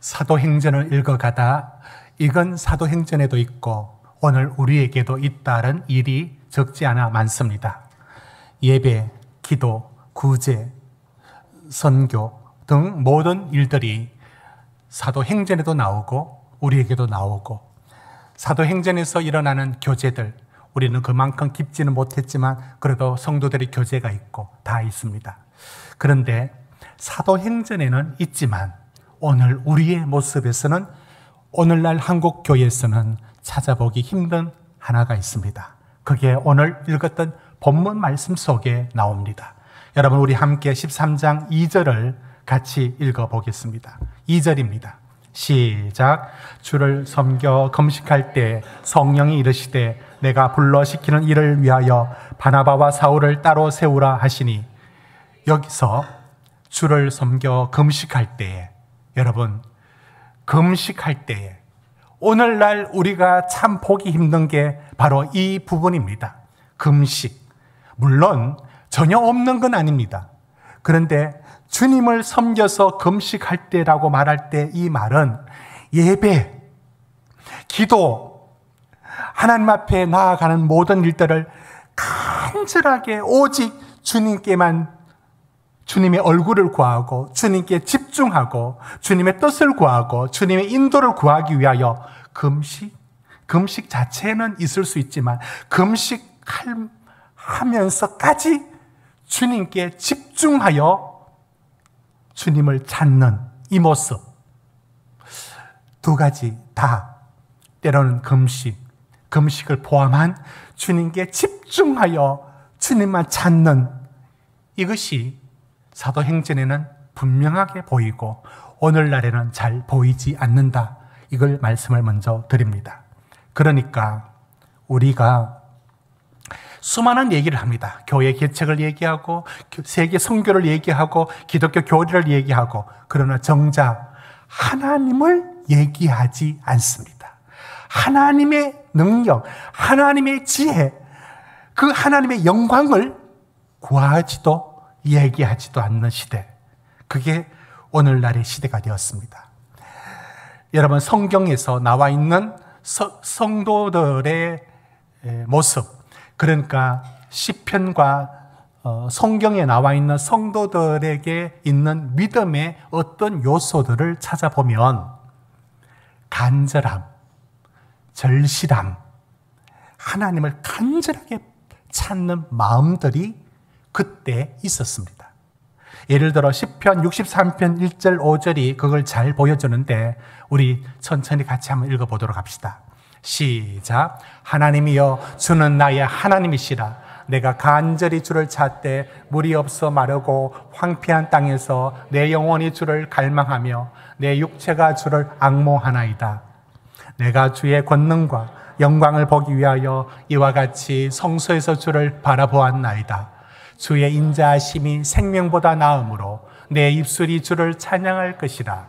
사도행전을 읽어가다 이건 사도행전에도 있고 오늘 우리에게도 있다는 일이 적지 않아 많습니다. 예배, 기도, 구제, 선교 등 모든 일들이 사도행전에도 나오고 우리에게도 나오고, 사도행전에서 일어나는 교제들, 우리는 그만큼 깊지는 못했지만 그래도 성도들의 교제가 있고 다 있습니다. 그런데 사도행전에는 있지만 오늘 우리의 모습에서는, 오늘날 한국 교회에서는 찾아보기 힘든 하나가 있습니다. 그게 오늘 읽었던 본문 말씀 속에 나옵니다. 여러분, 우리 함께 13장 2절을 같이 읽어보겠습니다. 2절입니다. 시작. 주를 섬겨 금식할 때 성령이 이르시되 내가 불러 시키는 일을 위하여 바나바와 사울을 따로 세우라 하시니, 여기서 주를 섬겨 금식할 때에, 여러분, 금식할 때에 오늘날 우리가 참 보기 힘든 게 바로 이 부분입니다. 금식. 물론 전혀 없는 건 아닙니다. 그런데 주님을 섬겨서 금식할 때라고 말할 때 이 말은 예배, 기도, 하나님 앞에 나아가는 모든 일들을 간절하게 오직 주님께만, 주님의 얼굴을 구하고 주님께 집중하고 주님의 뜻을 구하고 주님의 인도를 구하기 위하여 금식 자체는 있을 수 있지만 금식하면서까지 주님께 집중하여 주님을 찾는 이 모습, 두 가지 다 때로는 금식을 포함한 주님께 집중하여 주님만 찾는 이것이 사도행전에는 분명하게 보이고 오늘날에는 잘 보이지 않는다. 이걸 말씀을 먼저 드립니다. 그러니까 우리가 수많은 얘기를 합니다. 교회 개척을 얘기하고 세계 선교를 얘기하고 기독교 교리를 얘기하고, 그러나 정작 하나님을 얘기하지 않습니다. 하나님의 능력, 하나님의 지혜, 그 하나님의 영광을 구하지도 얘기하지도 않는 시대, 그게 오늘날의 시대가 되었습니다. 여러분, 성경에서 나와 있는 성도들의 모습, 그러니까 시편과 성경에 나와 있는 성도들에게 있는 믿음의 어떤 요소들을 찾아보면 간절함, 절실함, 하나님을 간절하게 찾는 마음들이 그때 있었습니다. 예를 들어 시편 63편 1절 5절이 그걸 잘 보여주는데 우리 천천히 같이 한번 읽어보도록 합시다. 시작. 하나님이여 주는 나의 하나님이시라. 내가 간절히 주를 찾되 물이 없어 마르고 황폐한 땅에서 내 영혼이 주를 갈망하며 내 육체가 주를 앙모하나이다. 내가 주의 권능과 영광을 보기 위하여 이와 같이 성소에서 주를 바라보았나이다. 주의 인자하심이 생명보다 나음으로 내 입술이 주를 찬양할 것이라.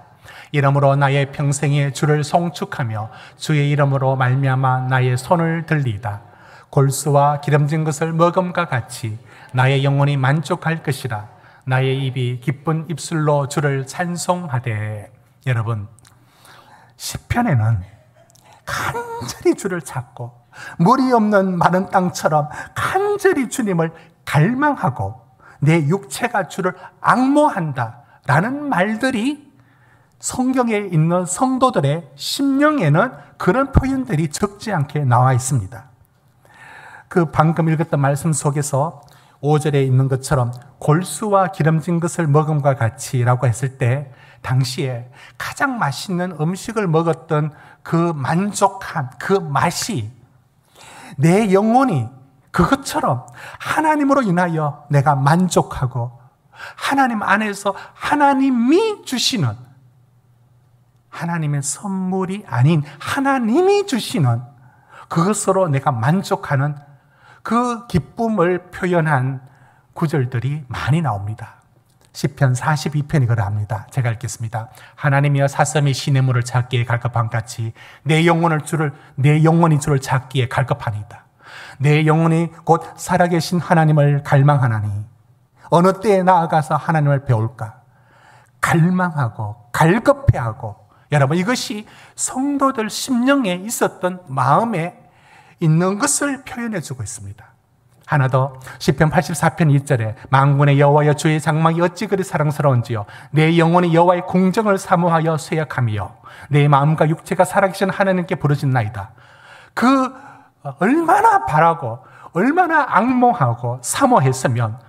이러므로 나의 평생에 주를 송축하며 주의 이름으로 말미암아 나의 손을 들리다. 골수와 기름진 것을 먹음과 같이 나의 영혼이 만족할 것이라. 나의 입이 기쁜 입술로 주를 찬송하되. 여러분, 시편에는 간절히 주를 찾고 물이 없는 마른 땅처럼 간절히 주님을 갈망하고 내 육체가 주를 앙모한다 라는 말들이 성경에 있는 성도들의 심령에는 그런 표현들이 적지 않게 나와 있습니다. 그 방금 읽었던 말씀 속에서 5절에 있는 것처럼 골수와 기름진 것을 먹음과 같이 라고 했을 때 당시에 가장 맛있는 음식을 먹었던 그 만족함, 그 맛이 내 영혼이 그것처럼 하나님으로 인하여 내가 만족하고 하나님 안에서 하나님이 주시는, 하나님의 선물이 아닌 하나님이 주시는 그것으로 내가 만족하는 그 기쁨을 표현한 구절들이 많이 나옵니다. 시편 42편이 그러합니다. 제가 읽겠습니다. 하나님이여 사슴이 시냇물을 찾기에 갈급한 같이 내 영혼이 주를 찾기에 갈급하니이다. 내 영혼이 곧 살아계신 하나님을 갈망하나니 어느 때에 나아가서 하나님을 배울까? 갈망하고 갈급해하고 여러분, 이것이 성도들 심령에 있었던 마음에 있는 것을 표현해 주고 있습니다. 하나 더, 시편 84편 2절에 만군의 여호와여 주의 장막이 어찌 그리 사랑스러운지요 내 영혼이 여호와의 공정을 사모하여 쇠약하며 내 마음과 육체가 살아계신 하나님께 부르짖나이다. 그 얼마나 바라고 얼마나 악몽하고 사모했으면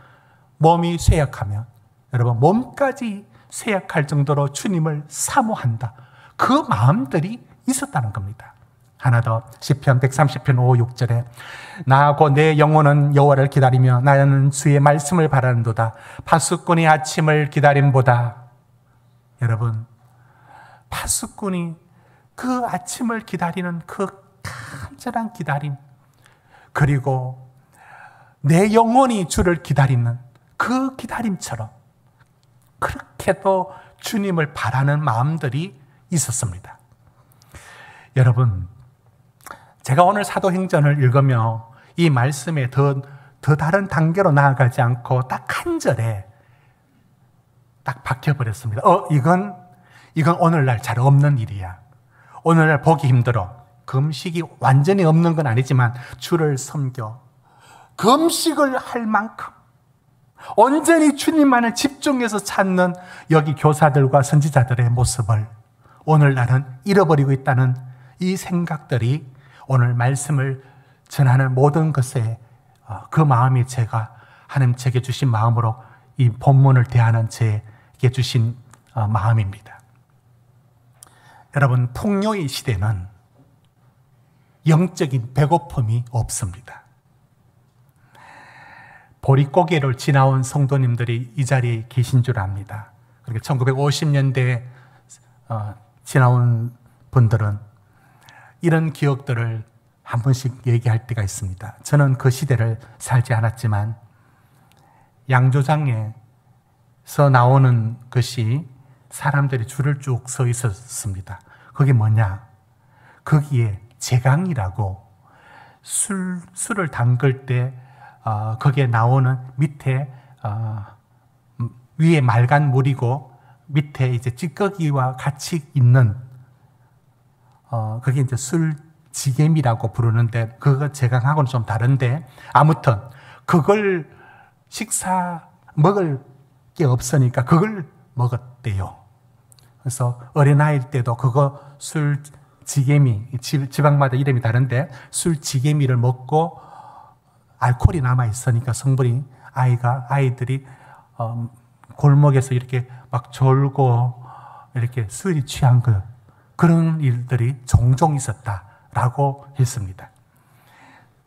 몸이 쇠약하면, 여러분, 몸까지 쇠약할 정도로 주님을 사모한다. 그 마음들이 있었다는 겁니다. 하나 더, 시편 130편 5, 6절에 나하고 내 영혼은 여호와를 기다리며 나는 주의 말씀을 바라는도다. 파수꾼이 아침을 기다림보다. 여러분, 파수꾼이 그 아침을 기다리는 그 간절한 기다림, 그리고 내 영혼이 주를 기다리는 그 기다림처럼 그렇게도 주님을 바라는 마음들이 있었습니다. 여러분, 제가 오늘 사도행전을 읽으며 이 말씀에 더 다른 단계로 나아가지 않고 딱 한 절에 딱 박혀버렸습니다. 이건 오늘날 잘 없는 일이야. 오늘날 보기 힘들어. 금식이 완전히 없는 건 아니지만 주를 섬겨 금식을 할 만큼 온전히 주님만을 집중해서 찾는 여기 교사들과 선지자들의 모습을 오늘날은 잃어버리고 있다는 이 생각들이 오늘 말씀을 전하는 모든 것에 그 마음이 제가 하나님 제게 주신 마음으로 이 본문을 대하는 제게 주신 마음입니다. 여러분, 풍요의 시대는 영적인 배고픔이 없습니다. 보릿고개를 지나온 성도님들이 이 자리에 계신 줄 압니다. 그리고 1950년대에 지나온 분들은 이런 기억들을 한 번씩 얘기할 때가 있습니다. 저는 그 시대를 살지 않았지만 양조장에서 나오는 것이 사람들이 줄을 쭉 서 있었습니다. 그게 뭐냐? 거기에 제강이라고 술을 담글 때 거기에 나오는 밑에 위에 맑은 물이고 밑에 이제 찌꺼기와 같이 있는 그게 이제 술지개미라고 부르는데 그거 제강하고는 좀 다른데 아무튼 그걸 먹을 게 없으니까 그걸 먹었대요. 그래서 어린아이일 때도 그거 술지개미, 지방마다 이름이 다른데 술지개미를 먹고 알코올이 남아있으니까 성분이 아이들이 골목에서 이렇게 막 졸고 이렇게 술이 취한 그런 일들이 종종 있었다라고 했습니다.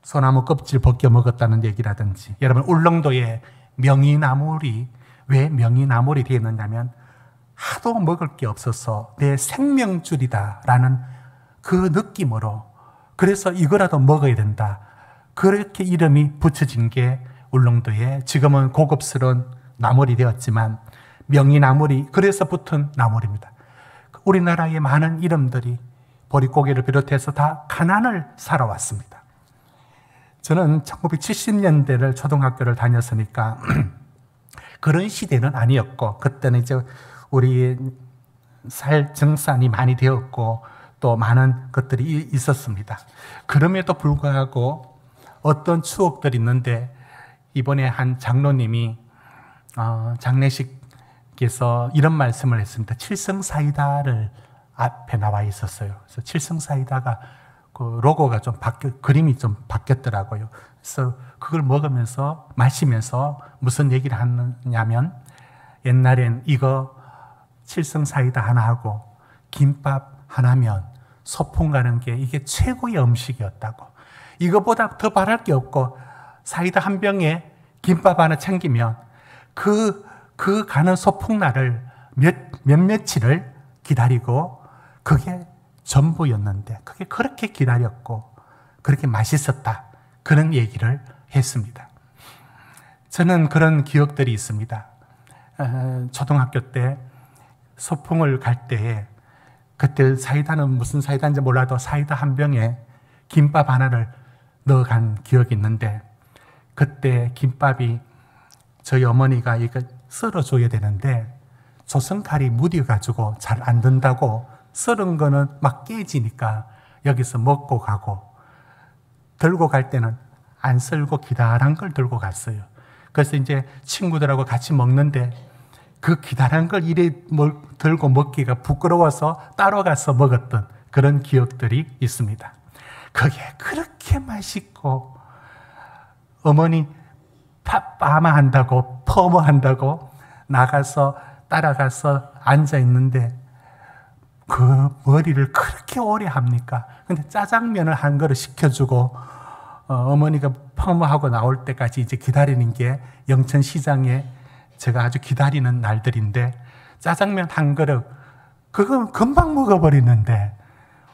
소나무 껍질 벗겨 먹었다는 얘기라든지, 여러분, 울릉도에 명이나물이 왜 명이나물이 되어 있느냐면 하도 먹을 게 없어서 내 생명줄이다라는 그 느낌으로, 그래서 이거라도 먹어야 된다, 그렇게 이름이 붙여진 게 울릉도에 지금은 고급스러운 나물이 되었지만 명이나물이 그래서 붙은 나물입니다. 우리나라의 많은 이름들이 보릿고개를 비롯해서 다 가난을 살아왔습니다. 저는 1970년대를 초등학교를 다녔으니까 그런 시대는 아니었고, 그때는 이제 우리 살 정산이 많이 되었고 또 많은 것들이 있었습니다. 그럼에도 불구하고 어떤 추억들이 있는데, 이번에 한 장로님이 장례식에서 이런 말씀을 했습니다. 칠성사이다를 앞에 나와 있었어요. 그래서 칠성사이다가 그 로고가 좀 그림이 좀 바뀌었더라고요. 그래서 그걸 마시면서 무슨 얘기를 하느냐면, 옛날엔 이거 칠성사이다 하나 하고 김밥 하나면 소풍 가는 게 이게 최고의 음식이었다고. 이거보다 더 바랄 게 없고 사이다 한 병에 김밥 하나 챙기면 그 가는 소풍날을 며칠을 기다리고 그게 전부였는데 그게 그렇게 기다렸고 그렇게 맛있었다, 그런 얘기를 했습니다. 저는 그런 기억들이 있습니다. 초등학교 때 소풍을 갈 때에 그때 사이다는 무슨 사이다인지 몰라도 사이다 한 병에 김밥 하나를 넣어간 기억이 있는데, 그때 김밥이 저희 어머니가 이거 썰어줘야 되는데 조선칼이 무뎌가지고 잘 안 된다고 썰은 거는 막 깨지니까 여기서 먹고 가고, 들고 갈 때는 안 썰고 기다란 걸 들고 갔어요. 그래서 이제 친구들하고 같이 먹는데 그 기다란 걸 이래 들고 먹기가 부끄러워서 따로 가서 먹었던 그런 기억들이 있습니다. 그게 그렇게 맛있고, 어머니 파마한다고 퍼머한다고 나가서 따라가서 앉아 있는데 그 머리를 그렇게 오래 합니까? 근데 짜장면을 한 그릇 시켜주고 어머니가 퍼머하고 나올 때까지 이제 기다리는 게 영천시장에 제가 아주 기다리는 날들인데, 짜장면 한 그릇 그건 금방 먹어버리는데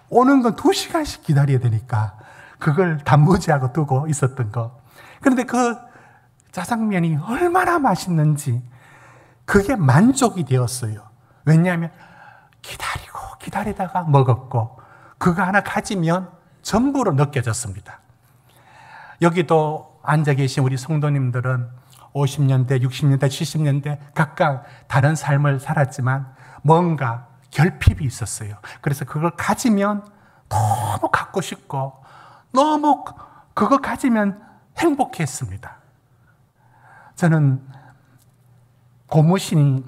오는 건 2시간씩 기다려야 되니까 그걸 단무지하고 두고 있었던 거. 그런데 그 짜장면이 얼마나 맛있는지 그게 만족이 되었어요. 왜냐하면 기다리다가 먹었고 그거 하나 가지면 전부로 느껴졌습니다. 여기도 앉아 계신 우리 성도님들은 50년대, 60년대, 70년대 각각 다른 삶을 살았지만 뭔가 결핍이 있었어요. 그래서 그걸 가지면 너무 갖고 싶고 너무 그거 가지면 행복했습니다. 저는 고무신을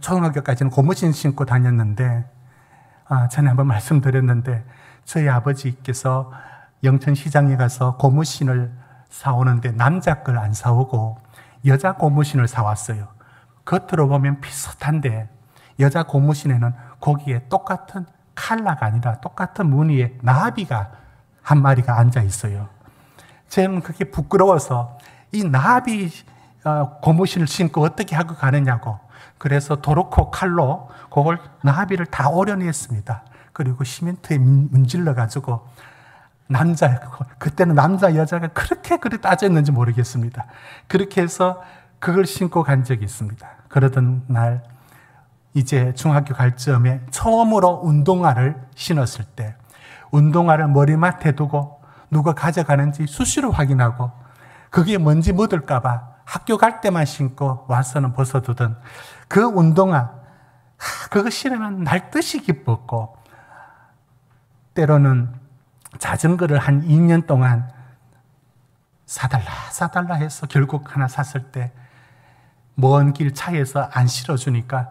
초등학교까지는 고무신 신고 다녔는데, 전에 한번 말씀드렸는데 저희 아버지께서 영천시장에 가서 고무신을 사오는데 남자 걸 안 사오고 여자 고무신을 사왔어요. 겉으로 보면 비슷한데 여자 고무신에는 거기에 똑같은 컬러가 아니라 똑같은 무늬의 나비가 한 마리가 앉아 있어요. 저는 그게 부끄러워서 이 나비 고무신을 신고 어떻게 하고 가느냐고, 그래서 도르코 칼로 그걸 나비를 다 오려냈습니다. 그리고 시멘트에 문질러 가지고 그때는 남자 여자가 그렇게 따졌는지 모르겠습니다. 그렇게 해서 그걸 신고 간 적이 있습니다. 그러던 날 이제 중학교 갈 즈음에 처음으로 운동화를 신었을 때 운동화를 머리맡에 두고 누가 가져가는지 수시로 확인하고 그게 먼지 묻을까 봐 학교 갈 때만 신고 와서는 벗어두던 그 운동화, 그거 신으면 날듯이 기뻤고, 때로는 자전거를 한 2년 동안 사달라 해서 결국 하나 샀을 때 먼 길 차에서 안 실어주니까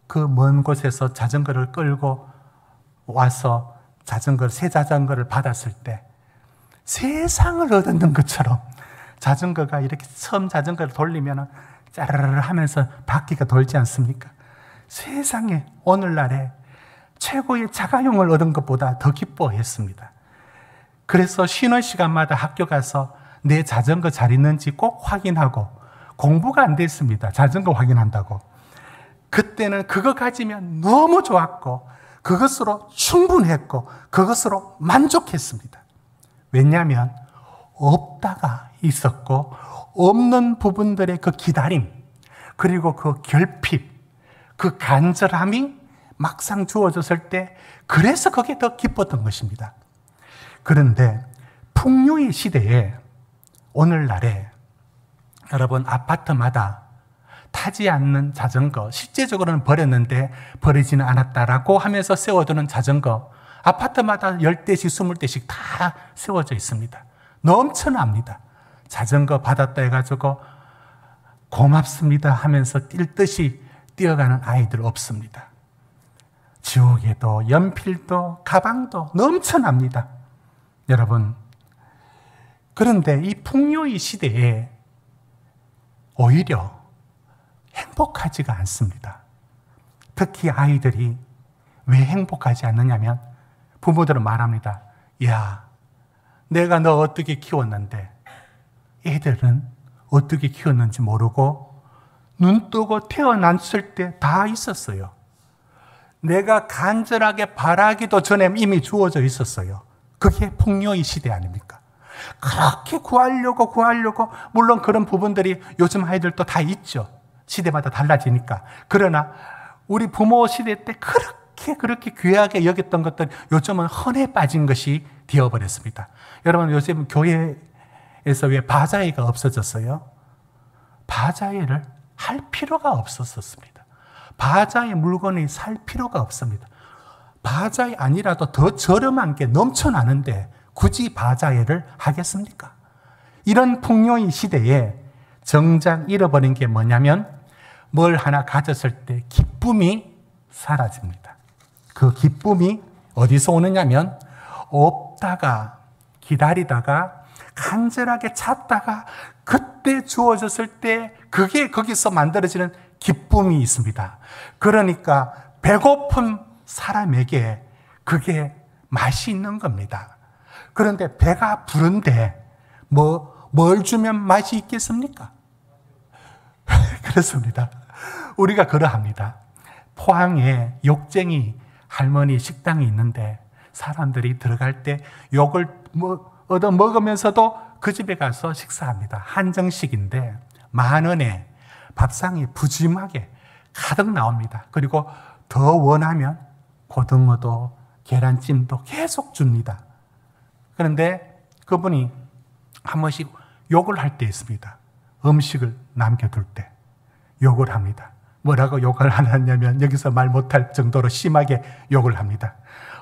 그 먼 곳에서 자전거를 끌고 와서 새 자전거를 받았을 때 세상을 얻는 것처럼 자전거가 이렇게 처음 자전거를 돌리면 짜르르 하면서 바퀴가 돌지 않습니까? 세상에 오늘날에 최고의 자가용을 얻은 것보다 더 기뻐했습니다. 그래서 쉬는 시간마다 학교 가서 내 자전거 잘 있는지 꼭 확인하고, 공부가 안 됐습니다. 자전거 확인한다고. 그때는 그거 가지면 너무 좋았고 그것으로 충분했고 그것으로 만족했습니다. 왜냐하면 없다가 있었고 없는 부분들의 그 기다림, 그리고 그 결핍, 그 간절함이 막상 주어졌을 때 그래서 그게 더 기뻤던 것입니다. 그런데 풍요의 시대에 오늘날에 여러분 아파트마다 타지 않는 자전거, 실제적으로는 버렸는데 버리지는 않았다라고 하면서 세워두는 자전거 아파트마다 10대씩 20대씩 다 세워져 있습니다. 넘쳐납니다. 자전거 받았다 해가지고 고맙습니다 하면서 뛸 듯이 뛰어가는 아이들 없습니다. 지우개도 연필도 가방도 넘쳐납니다. 여러분, 그런데 이 풍요의 시대에 오히려 행복하지가 않습니다. 특히 아이들이 왜 행복하지 않느냐면 부모들은 말합니다. 야, 내가 너 어떻게 키웠는데 애들은 어떻게 키웠는지 모르고 눈 뜨고 태어났을 때 다 있었어요. 내가 간절하게 바라기도 전에 이미 주어져 있었어요. 그게 풍요의 시대 아닙니까? 그렇게 구하려고 물론 그런 부분들이 요즘 아이들도 다 있죠. 시대마다 달라지니까. 그러나 우리 부모 시대 때 그렇게 귀하게 여겼던 것들 요즘은 헌에 빠진 것이 되어버렸습니다. 여러분, 요즘 교회에서 왜 바자회가 없어졌어요? 바자회를 할 필요가 없었습니다. 바자의 물건을 살 필요가 없습니다. 바자회 아니라도 더 저렴한 게 넘쳐나는데 굳이 바자회를 하겠습니까? 이런 풍요의 시대에 정작 잃어버린 게 뭐냐면 뭘 하나 가졌을 때 기쁨이 사라집니다. 그 기쁨이 어디서 오느냐면 없다가 기다리다가 간절하게 찾다가 그때 주어졌을 때 그게 거기서 만들어지는 기쁨이 있습니다. 그러니까 배고픈 사람에게 그게 맛이 있는 겁니다. 그런데 배가 부른데 뭘 주면 맛이 있겠습니까? 그렇습니다. 우리가 그러합니다. 포항에 욕쟁이 할머니 식당이 있는데 사람들이 들어갈 때 욕을 얻어 먹으면서도 그 집에 가서 식사합니다. 한정식인데 10,000원에 밥상이 푸짐하게 가득 나옵니다. 그리고 더 원하면 고등어도 계란찜도 계속 줍니다. 그런데 그분이 한 번씩 욕을 할 때 있습니다. 음식을 남겨둘 때 욕을 합니다. 뭐라고 욕을 하냐면 여기서 말 못할 정도로 심하게 욕을 합니다.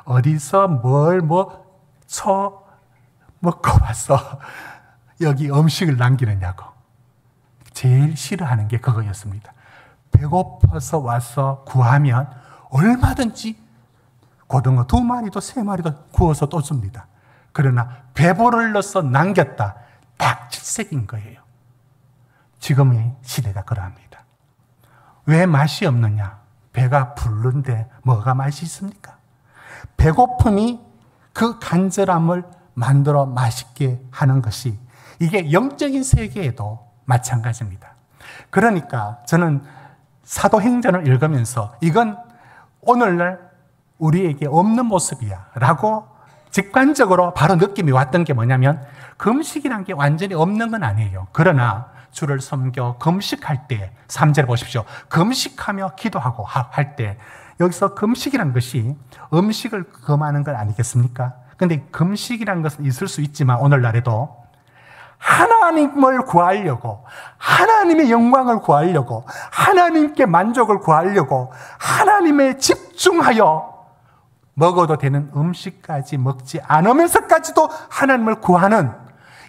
어디서 먹고 와서 여기 음식을 남기느냐고. 제일 싫어하는 게 그거였습니다. 배고파서 와서 구하면 얼마든지 고등어 2마리도 3마리도 구워서 또 줍니다. 그러나 배부르러서 남겼다. 딱 질색인 거예요. 지금의 시대가 그러합니다. 왜 맛이 없느냐? 배가 부른데 뭐가 맛이 있습니까? 배고픔이 그 간절함을 만들어 맛있게 하는 것이 이게 영적인 세계에도 마찬가지입니다. 그러니까 저는 사도행전을 읽으면서 이건 오늘날 우리에게 없는 모습이야 라고 직관적으로 바로 느낌이 왔던 게 뭐냐면 금식이란 게 완전히 없는 건 아니에요. 그러나 주를 섬겨 금식할 때 3절 보십시오. 금식하며 기도하고 할 때 여기서 금식이란 것이 음식을 금하는 건 아니겠습니까? 근데 금식이란 것은 있을 수 있지만 오늘날에도 하나님을 구하려고 하나님의 영광을 구하려고 하나님께 만족을 구하려고 하나님에 집중하여 먹어도 되는 음식까지 먹지 않으면서까지도 하나님을 구하는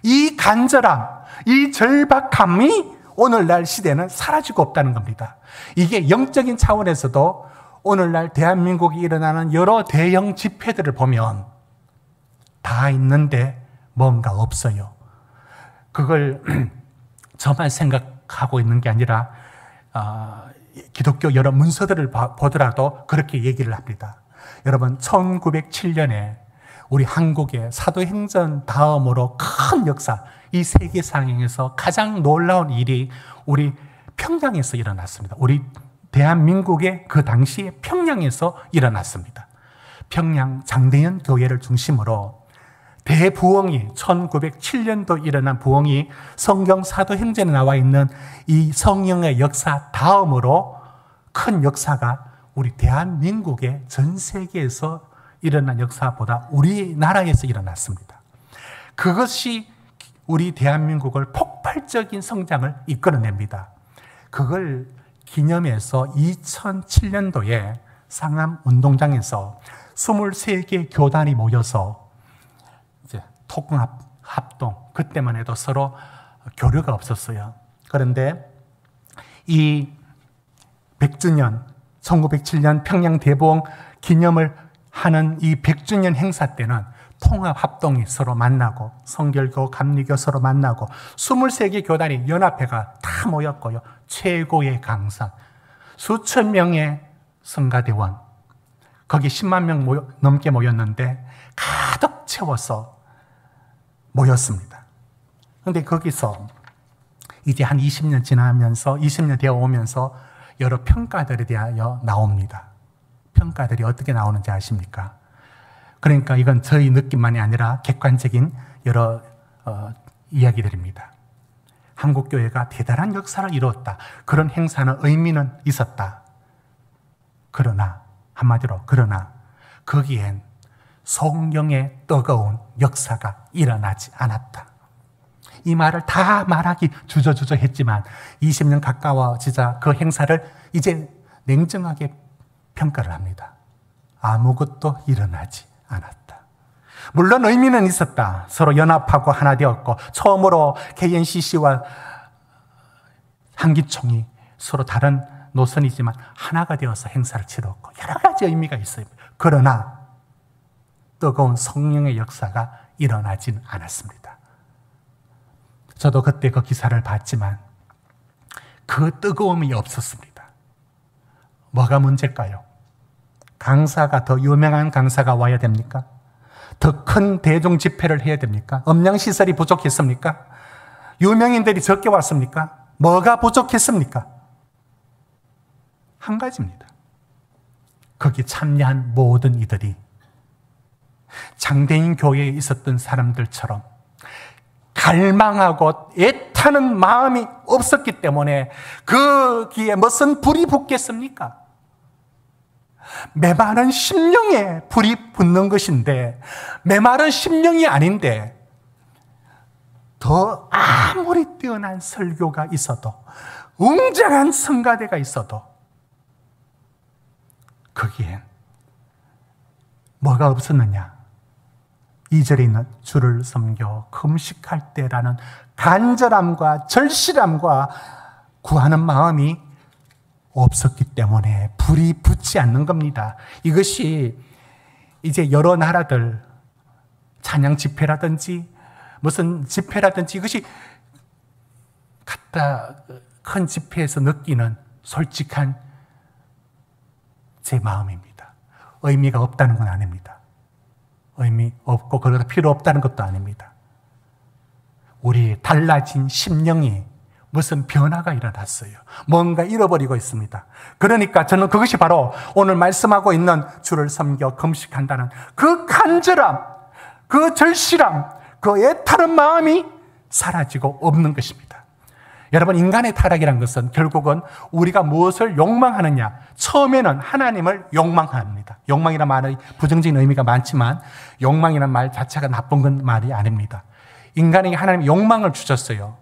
이 간절함, 이 절박함이 오늘날 시대는 사라지고 없다는 겁니다. 이게 영적인 차원에서도 오늘날 대한민국에 일어나는 여러 대형 집회들을 보면 다 있는데 뭔가 없어요. 그걸 저만 생각하고 있는 게 아니라 기독교 여러 문서들을 보더라도 그렇게 얘기를 합니다. 여러분 1907년에 우리 한국의 사도행전 다음으로 큰 역사, 이 세계 상행에서 가장 놀라운 일이 우리 평양에서 일어났습니다. 우리 대한민국의 그 당시에 평양에서 일어났습니다. 평양 장대현 교회를 중심으로 대부흥이 1907년도 일어난 부흥이 성경 사도행전에 나와 있는 이 성령의 역사 다음으로 큰 역사가 우리 대한민국의 전 세계에서 일어난 역사보다 우리나라에서 일어났습니다. 그것이 우리 대한민국을 폭발적인 성장을 이끌어냅니다. 그걸 기념해서 2007년도에 상암 운동장에서 23개 교단이 모여서 이제 통합, 합동, 그때만 해도 서로 교류가 없었어요. 그런데 이 100주년, 1907년 평양 대부흥 기념을 하는 이 100주년 행사 때는 통합 합동이 서로 만나고 성결교, 감리교 서로 만나고 23개 교단이 연합회가 다 모였고요. 최고의 강사, 수천 명의 성가대원, 거기 10만 명 넘게 모였는데 가득 채워서 모였습니다. 그런데 거기서 이제 한 20년 지나면서 20년 되어 오면서 여러 평가들에 대하여 나옵니다. 평가들이 어떻게 나오는지 아십니까? 그러니까 이건 저희 느낌만이 아니라 객관적인 여러 이야기들입니다. 한국교회가 대단한 역사를 이루었다. 그런 행사는 의미는 있었다. 그러나 한마디로 거기엔 성령의 뜨거운 역사가 일어나지 않았다. 이 말을 다 말하기 주저주저 했지만 20년 가까워지자 그 행사를 이제 냉정하게 평가를 합니다. 아무것도 일어나지 않았다. 물론 의미는 있었다. 서로 연합하고 하나 되었고, 처음으로 KNCC와 한기총이 서로 다른 노선이지만 하나가 되어서 행사를 치렀고 여러 가지 의미가 있어요. 그러나 뜨거운 성령의 역사가 일어나진 않았습니다. 저도 그때 그 기사를 봤지만 그 뜨거움이 없었습니다. 뭐가 문제일까요? 강사가, 더 유명한 강사가 와야 됩니까? 더 큰 대중 집회를 해야 됩니까? 음향시설이 부족했습니까? 유명인들이 적게 왔습니까? 뭐가 부족했습니까? 한 가지입니다. 거기 참여한 모든 이들이 장대인 교회에 있었던 사람들처럼 갈망하고 애타는 마음이 없었기 때문에 거기에 무슨 불이 붙겠습니까? 메마른 심령에 불이 붙는 것인데, 메마른 심령이 아닌데 더 아무리 뛰어난 설교가 있어도, 웅장한 성가대가 있어도 거기엔 뭐가 없었느냐? 2절에 있는 주를 섬겨 금식할 때라는 간절함과 절실함과 구하는 마음이 없었기 때문에 불이 붙지 않는 겁니다. 이것이 이제 여러 나라들 찬양 집회라든지 무슨 집회라든지 이것이 갖다 큰 집회에서 느끼는 솔직한 제 마음입니다. 의미가 없다는 건 아닙니다. 의미 없고 그러다 필요 없다는 것도 아닙니다. 우리 달라진 심령이 무슨 변화가 일어났어요. 뭔가 잃어버리고 있습니다. 그러니까 저는 그것이 바로 오늘 말씀하고 있는 주를 섬겨 금식한다는 그 간절함, 그 절실함, 그 애타는 마음이 사라지고 없는 것입니다. 여러분, 인간의 타락이란 것은 결국은 우리가 무엇을 욕망하느냐, 처음에는 하나님을 욕망합니다. 욕망이라는 말이 부정적인 의미가 많지만 욕망이라는 말 자체가 나쁜 건 말이 아닙니다. 인간에게 하나님이 욕망을 주셨어요.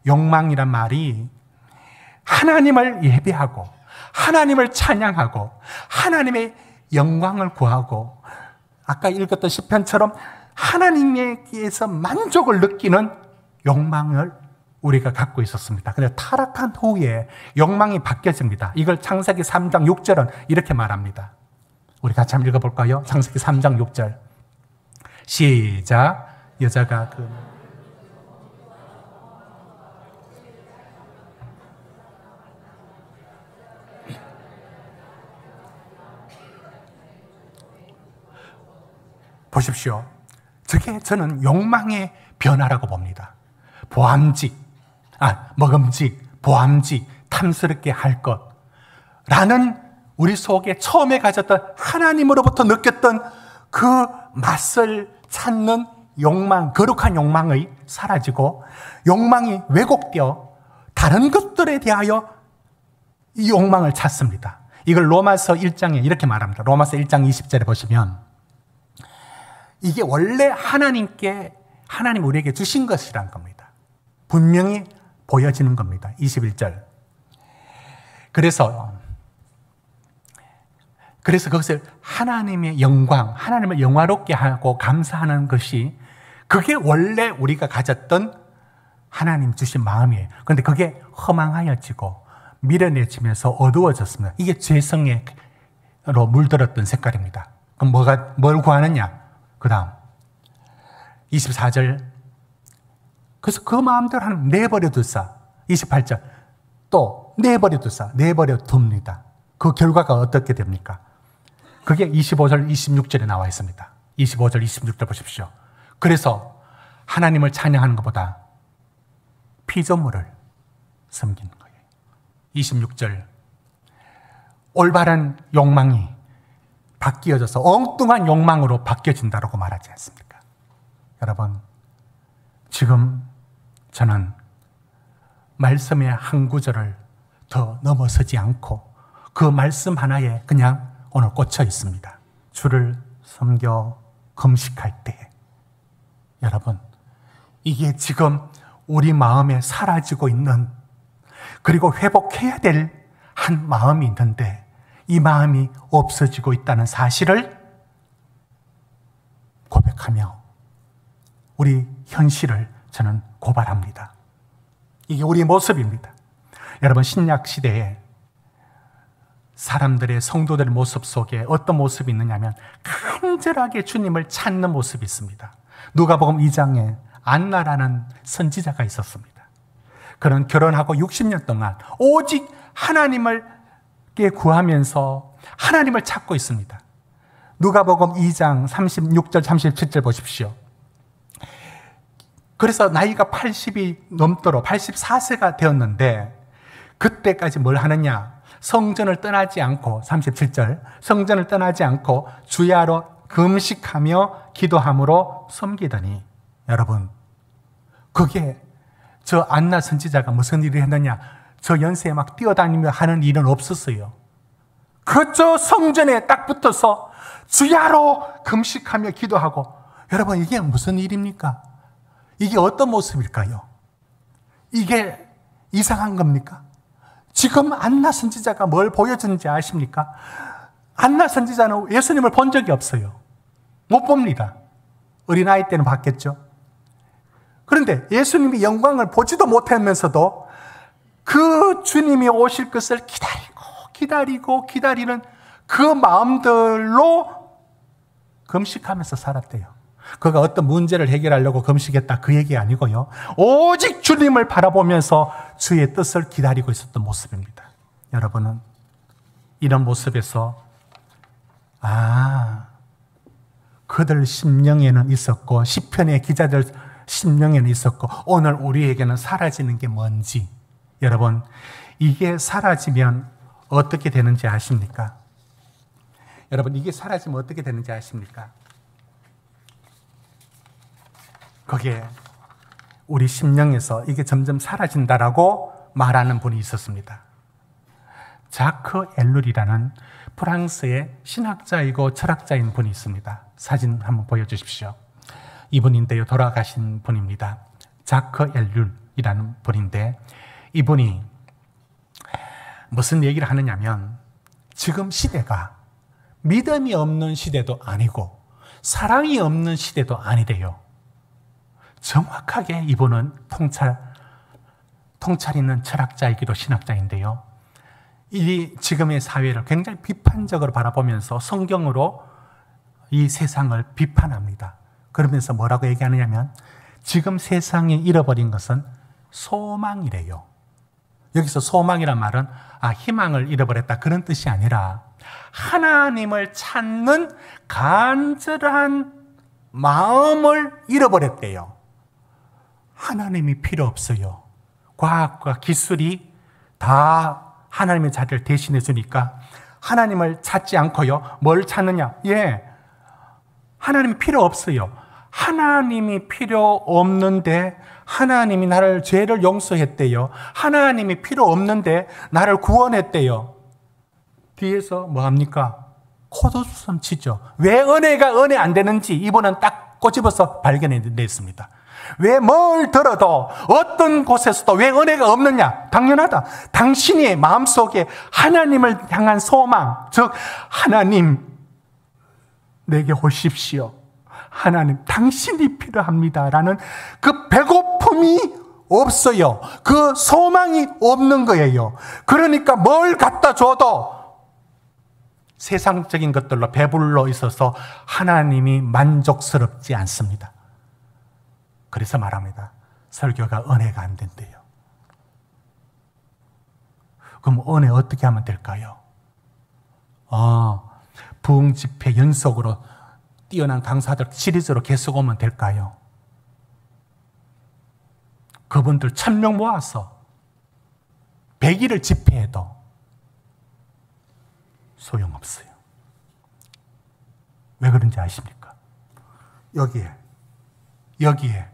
욕망이란 말이 하나님을 예배하고 하나님을 찬양하고 하나님의 영광을 구하고, 아까 읽었던 시편처럼 하나님에게서 만족을 느끼는 욕망을 우리가 갖고 있었습니다. 그런데 타락한 후에 욕망이 바뀌어집니다. 이걸 창세기 3장 6절은 이렇게 말합니다. 우리 같이 한번 읽어볼까요? 창세기 3장 6절 시작. 여자가 보십시오. 저게 저는 욕망의 변화라고 봅니다. 먹음직, 보암직, 탐스럽게 할 것 라는 우리 속에 처음에 가졌던 하나님으로부터 느꼈던 그 맛을 찾는 욕망, 거룩한 욕망이 사라지고 욕망이 왜곡되어 다른 것들에 대하여 이 욕망을 찾습니다. 이걸 로마서 1장에 이렇게 말합니다. 로마서 1장 20절에 보시면 이게 원래 하나님 우리에게 주신 것이란 겁니다. 분명히 보여지는 겁니다. 21절. 그래서 그것을 하나님의 영광, 하나님을 영화롭게 하고 감사하는 것이, 그게 원래 우리가 가졌던 하나님 주신 마음이에요. 그런데 그게 허망하여지고 미련해지면서 어두워졌습니다. 이게 죄성으로 물들었던 색깔입니다. 그럼 뭘 구하느냐? 그 다음 24절. 그래서 그 마음대로 하나님 내버려 두사. 28절. 또 내버려 두사. 내버려 둡니다. 그 결과가 어떻게 됩니까? 그게 25절, 26절에 나와 있습니다. 25절, 26절 보십시오. 그래서 하나님을 찬양하는 것보다 피조물을 섬기는 거예요. 26절. 올바른 욕망이 바뀌어져서 엉뚱한 욕망으로 바뀌어진다고 말하지 않습니까? 여러분, 지금 저는 말씀의 한 구절을 더 넘어서지 않고 그 말씀 하나에 그냥 오늘 꽂혀 있습니다. 주를 섬겨 금식할 때, 여러분, 이게 지금 우리 마음에 사라지고 있는, 그리고 회복해야 될 한 마음이 있는데 이 마음이 없어지고 있다는 사실을 고백하며 우리 현실을 저는 고발합니다. 이게 우리의 모습입니다. 여러분, 신약 시대에 사람들의, 성도들의 모습 속에 어떤 모습이 있느냐면 간절하게 주님을 찾는 모습이 있습니다. 누가복음 2장에 안나라는 선지자가 있었습니다. 그는 결혼하고 60년 동안 오직 하나님을 구하면서 하나님을 찾고 있습니다. 누가복음 2장 36절 37절 보십시오. 그래서 나이가 80이 넘도록 84세가 되었는데 그때까지 뭘 하느냐? 성전을 떠나지 않고, 37절, 성전을 떠나지 않고 주야로 금식하며 기도함으로 섬기더니, 여러분, 그게 저 안나 선지자가 무슨 일을 했느냐? 저 연세에 막 뛰어다니며 하는 일은 없었어요. 그저 성전에 딱 붙어서 주야로 금식하며 기도하고. 여러분, 이게 무슨 일입니까? 이게 어떤 모습일까요? 이게 이상한 겁니까? 지금 안나 선지자가 뭘 보여주는지 아십니까? 안나 선지자는 예수님을 본 적이 없어요. 못 봅니다. 어린아이 때는 봤겠죠. 그런데 예수님이 영광을 보지도 못하면서도 그 주님이 오실 것을 기다리는 그 마음들로 금식하면서 살았대요. 그가 어떤 문제를 해결하려고 금식했다, 그 얘기 아니고요. 오직 주님을 바라보면서 주의 뜻을 기다리고 있었던 모습입니다. 여러분은 이런 모습에서 그들 심령에는 있었고 시편의 기자들 심령에는 있었고 오늘 우리에게는 사라지는 게 뭔지, 여러분, 이게 사라지면 어떻게 되는지 아십니까? 여러분, 이게 사라지면 어떻게 되는지 아십니까? 거기에 우리 심령에서 이게 점점 사라진다라고 말하는 분이 있었습니다. 자크 엘룰이라는 프랑스의 신학자이고 철학자인 분이 있습니다. 사진 한번 보여주십시오. 이분인데요, 돌아가신 분입니다. 자크 엘룰이라는 분인데, 이분이 무슨 얘기를 하느냐면 지금 시대가 믿음이 없는 시대도 아니고 사랑이 없는 시대도 아니래요. 정확하게 이분은 통찰 있는 철학자이기도 신학자인데요. 이 지금의 사회를 굉장히 비판적으로 바라보면서 성경으로 이 세상을 비판합니다. 그러면서 뭐라고 얘기하느냐면 지금 세상에 잃어버린 것은 소망이래요. 여기서 소망이란 말은 희망을 잃어버렸다, 그런 뜻이 아니라 하나님을 찾는 간절한 마음을 잃어버렸대요. 하나님이 필요 없어요. 과학과 기술이 다 하나님의 자리를 대신해 주니까 하나님을 찾지 않고요. 뭘 찾느냐? 하나님이 필요 없어요. 하나님이 필요 없는데 하나님이 나를 죄를 용서했대요. 하나님이 필요 없는데 나를 구원했대요. 뒤에서 뭐 합니까? 코도수섬 치죠. 왜 은혜가 은혜 안 되는지 이분은 딱 꼬집어서 발견해냈습니다. 왜 뭘 들어도 어떤 곳에서도 왜 은혜가 없느냐? 당연하다. 당신의 마음속에 하나님을 향한 소망, 즉 하나님 내게 오십시오. 하나님 당신이 필요합니다라는 그 배고픔이 없어요. 그 소망이 없는 거예요. 그러니까 뭘 갖다 줘도 세상적인 것들로 배불러 있어서 하나님이 만족스럽지 않습니다. 그래서 말합니다. 설교가 은혜가 안 된대요. 그럼 은혜 어떻게 하면 될까요? 부흥 집회 연속으로 뛰어난 강사들 시리즈로 계속 오면 될까요? 그분들 1000명 모아서 100일을 집회해도 소용없어요. 왜 그런지 아십니까? 여기에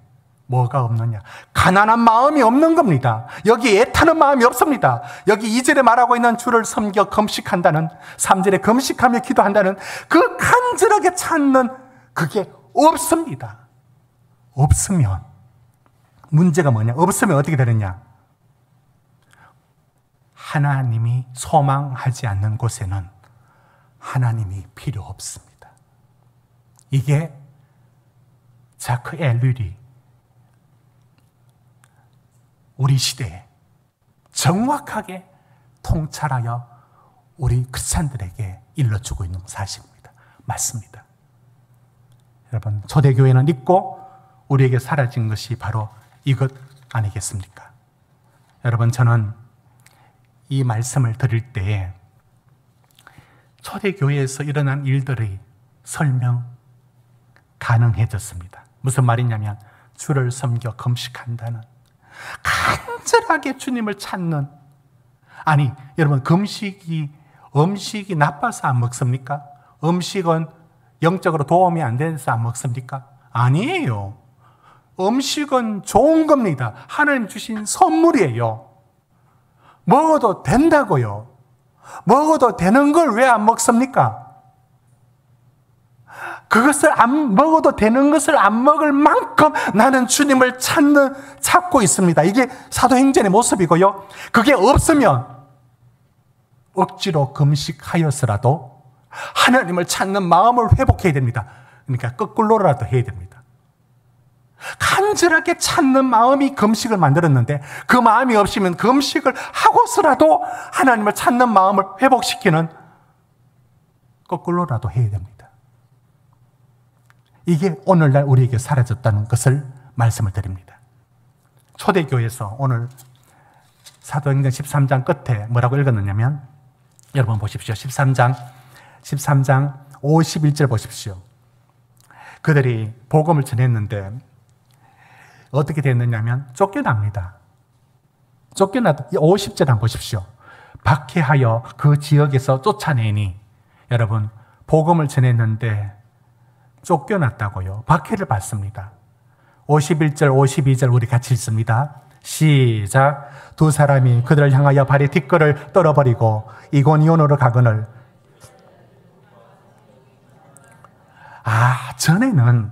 뭐가 없느냐? 가난한 마음이 없는 겁니다. 여기 애타는 마음이 없습니다. 여기 2절에 말하고 있는 주를 섬겨 금식한다는, 3절에 금식하며 기도한다는 그 간절하게 찾는 그게 없습니다. 없으면 문제가 뭐냐? 없으면 어떻게 되느냐? 하나님이 소망하지 않는 곳에는 하나님이 필요 없습니다. 이게 자크 엘률이 우리 시대에 정확하게 통찰하여 우리 크리스찬들에게 일러주고 있는 사실입니다. 맞습니다. 여러분, 초대교회는 있고 우리에게 사라진 것이 바로 이것 아니겠습니까? 여러분, 저는 이 말씀을 드릴 때에 초대교회에서 일어난 일들이 설명 가능해졌습니다. 무슨 말이냐면 주를 섬겨 금식한다는, 간절하게 주님을 찾는, 아니 여러분, 음식이 나빠서 안 먹습니까? 음식은 영적으로 도움이 안 돼서 안 먹습니까? 아니에요. 음식은 좋은 겁니다. 하나님 주신 선물이에요. 먹어도 된다고요. 먹어도 되는 걸 왜 안 먹습니까? 그것을 안 먹어도 되는 것을 안 먹을 만큼 나는 주님을 찾고 있습니다. 이게 사도행전의 모습이고요. 그게 없으면 억지로 금식하여서라도 하나님을 찾는 마음을 회복해야 됩니다. 그러니까 거꾸로라도 해야 됩니다. 간절하게 찾는 마음이 금식을 만들었는데 그 마음이 없으면 금식을 하고서라도 하나님을 찾는 마음을 회복시키는 거꾸로라도 해야 됩니다. 이게 오늘날 우리에게 사라졌다는 것을 말씀을 드립니다. 초대교회에서 오늘 사도행전 13장 끝에 뭐라고 읽었느냐면, 여러분 보십시오. 13장 51절 보십시오. 그들이 복음을 전했는데 어떻게 됐느냐면 쫓겨납니다. 쫓겨나도 50절 한번 보십시오. 박해하여 그 지역에서 쫓아내니, 여러분 복음을 전했는데 쫓겨났다고요. 박해를 받습니다. 51절 52절 우리 같이 읽습니다. 시작. 두 사람이 그들을 향하여 발에 뒷걸을 떨어버리고 이고니온으로 가거늘. 전에는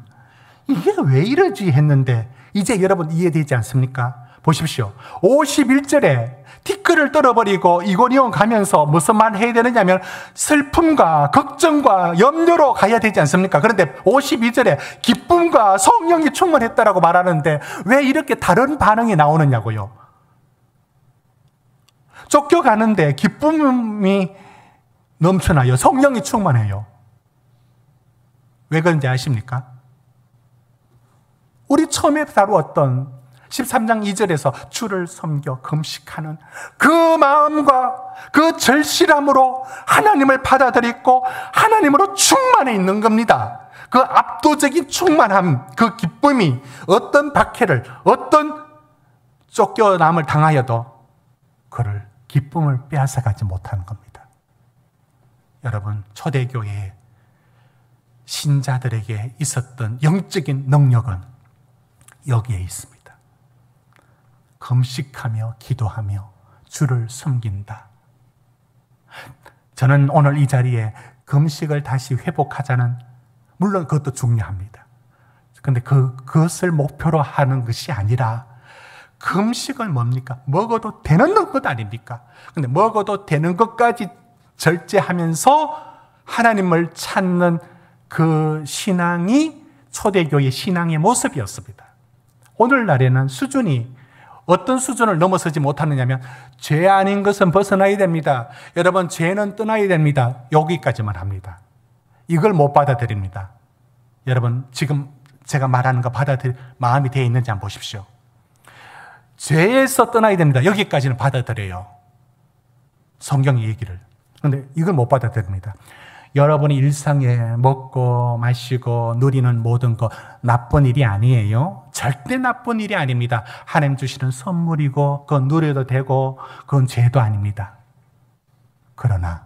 이게 왜 이러지 했는데 이제 여러분 이해되지 않습니까? 보십시오. 51절에 티끌을 떨어버리고 이고니온 가면서 무슨 말 해야 되느냐면 슬픔과 걱정과 염려로 가야 되지 않습니까? 그런데 52절에 기쁨과 성령이 충만했다라고 말하는데 왜 이렇게 다른 반응이 나오느냐고요. 쫓겨가는데 기쁨이 넘쳐나요. 성령이 충만해요. 왜 그런지 아십니까? 우리 처음에 다루었던 13장 2절에서 주를 섬겨 금식하는 그 마음과 그 절실함으로 하나님을 받아들이고 하나님으로 충만해 있는 겁니다. 그 압도적인 충만함, 그 기쁨이 어떤 박해를, 어떤 쫓겨남을 당하여도 그를 기쁨을 빼앗아가지 못하는 겁니다. 여러분, 초대교회의 신자들에게 있었던 영적인 능력은 여기에 있습니다. 금식하며 기도하며 주를 섬긴다. 저는 오늘 이 자리에 금식을 다시 회복하자는, 물론 그것도 중요합니다. 그런데 그것을 목표로 하는 것이 아니라 금식은 뭡니까? 먹어도 되는 것 아닙니까? 그런데 먹어도 되는 것까지 절제하면서 하나님을 찾는 그 신앙이 초대교회 신앙의 모습이었습니다. 오늘날에는 수준이 어떤 수준을 넘어서지 못하느냐면 죄 아닌 것은 벗어나야 됩니다. 여러분, 죄는 떠나야 됩니다. 여기까지만 합니다. 이걸 못 받아들입니다. 여러분, 지금 제가 말하는 거 받아들일 마음이 되어 있는지 한번 보십시오. 죄에서 떠나야 됩니다. 여기까지는 받아들여요. 성경의 얘기를. 그런데 이걸 못 받아들입니다. 여러분이 일상에 먹고 마시고 누리는 모든 거 나쁜 일이 아니에요. 절대 나쁜 일이 아닙니다. 하나님 주시는 선물이고 그건 누려도 되고 그건 죄도 아닙니다. 그러나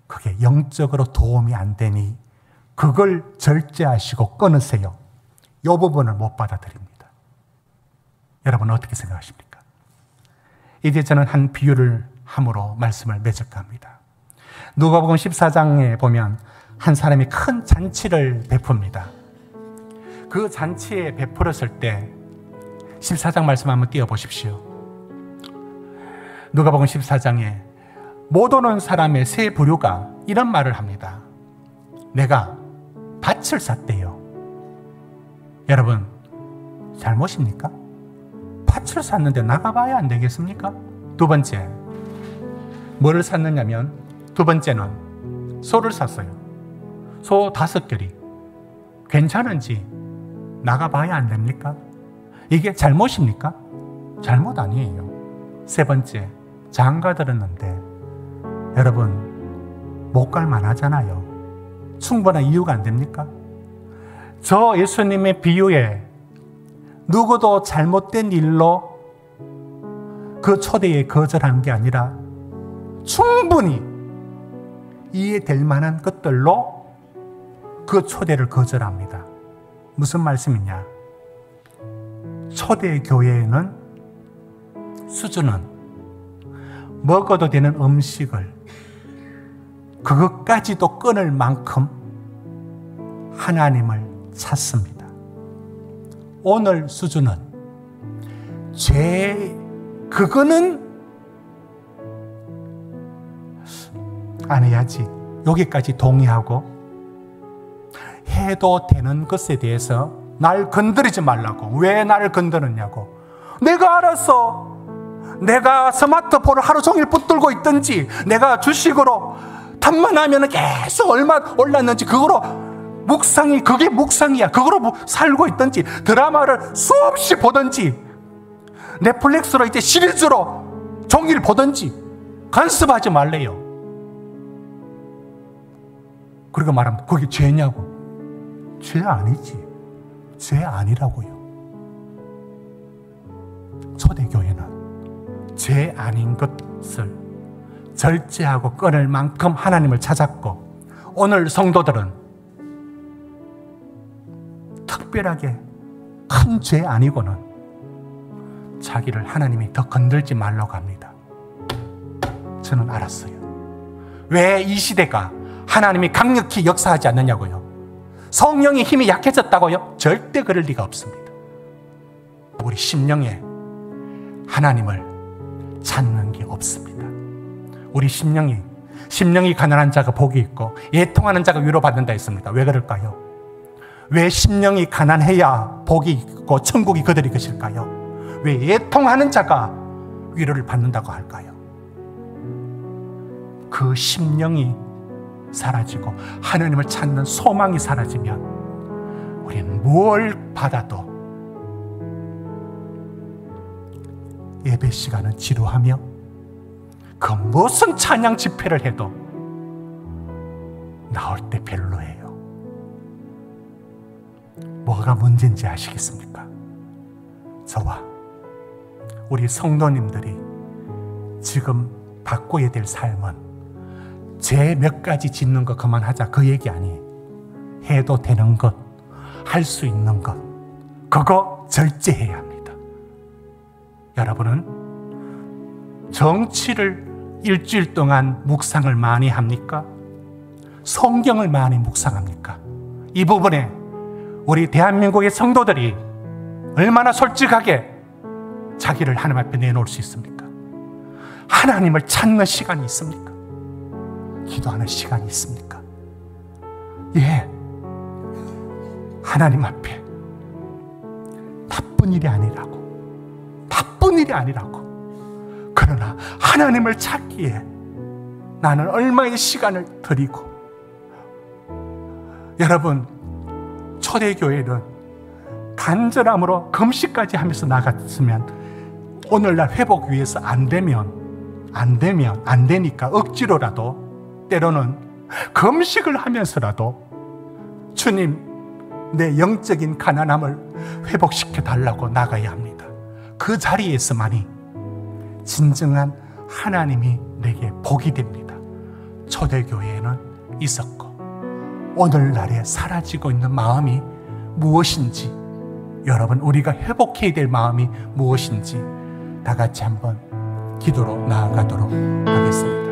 그게 영적으로 도움이 안 되니 그걸 절제하시고 끊으세요. 이 부분을 못 받아들입니다. 여러분 어떻게 생각하십니까? 이제 저는 한 비유를 함으로 말씀을 맺어갑니다. 누가복음 14장에 보면 한 사람이 큰 잔치를 베풉니다. 그 잔치에 베풀었을 때 14장 말씀 한번 띄워보십시오. 누가복음 14장에 못 오는 사람의 세 부류가 이런 말을 합니다. 내가 밭을 샀대요. 여러분, 잘못입니까? 밭을 샀는데 나가봐야 안 되겠습니까? 두 번째, 뭐를 샀느냐면, 두 번째는 소를 샀어요. 소 5결이 괜찮은지 나가봐야 안 됩니까? 이게 잘못입니까? 잘못 아니에요. 세 번째, 장가 들었는데 여러분 못 갈 만하잖아요. 충분한 이유가 안 됩니까? 저 예수님의 비유에 누구도 잘못된 일로 그 초대에 거절한 게 아니라 충분히 이해될 만한 것들로 그 초대를 거절합니다. 무슨 말씀이냐? 초대 교회에는 수준은 먹어도 되는 음식을 그것까지도 끊을 만큼 하나님을 찾습니다. 오늘 수준은 그거는 안 해야지. 여기까지 동의하고 해도 되는 것에 대해서 날 건드리지 말라고. 왜 나를 건드렸냐고. 내가 알았어. 내가 스마트폰을 하루 종일 붙들고 있든지, 내가 주식으로 탐만 하면 계속 얼마 올랐는지 그거로 그게 묵상이야. 그거로 살고 있든지, 드라마를 수없이 보든지, 넷플릭스로 이제 시리즈로 종일 보든지 간섭하지 말래요. 그리고 말하면 그게 죄냐고. 죄 아니지. 죄 아니라고요. 초대교회는 죄 아닌 것을 절제하고 끊을 만큼 하나님을 찾았고, 오늘 성도들은 특별하게 큰 죄 아니고는 자기를 하나님이 더 건들지 말라고 합니다. 저는 알았어요. 왜 이 시대가 하나님이 강력히 역사하지 않느냐고요. 성령의 힘이 약해졌다고요? 절대 그럴 리가 없습니다. 우리 심령에 하나님을 찾는 게 없습니다. 우리 심령이 가난한 자가 복이 있고 애통하는 자가 위로받는다 했습니다. 왜 그럴까요? 왜 심령이 가난해야 복이 있고 천국이 그들이 것일까요? 왜 애통하는 자가 위로를 받는다고 할까요? 그 심령이 사라지고 하나님을 찾는 소망이 사라지면 우리는 뭘 받아도 예배 시간은 지루하며 그 무슨 찬양 집회를 해도 나올 때 별로예요. 뭐가 문제인지 아시겠습니까? 저와 우리 성도님들이 지금 바꿔야 될 삶은 죄 몇 가지 짓는 거 그만하자, 그 얘기 아니에요. 해도 되는 것, 할 수 있는 것, 그거 절제해야 합니다. 여러분은 정치를 일주일 동안 묵상을 많이 합니까? 성경을 많이 묵상합니까? 이 부분에 우리 대한민국의 성도들이 얼마나 솔직하게 자기를 하나님 앞에 내놓을 수 있습니까? 하나님을 찾는 시간이 있습니까? 기도하는 시간이 있습니까? 예, 하나님 앞에 나쁜 일이 아니라고. 그러나 하나님을 찾기에 나는 얼마의 시간을 들이고, 여러분, 초대교회는 간절함으로 금식까지 하면서 나갔으면 오늘날 회복 위해서 안 되니까 억지로라도, 때로는 금식을 하면서라도 주님, 내 영적인 가난함을 회복시켜 달라고 나가야 합니다. 그 자리에서만이 진정한 하나님이 내게 복이 됩니다. 초대교회에는 있었고, 오늘날에 사라지고 있는 마음이 무엇인지, 여러분, 우리가 회복해야 될 마음이 무엇인지 다 같이 한번 기도로 나아가도록 하겠습니다.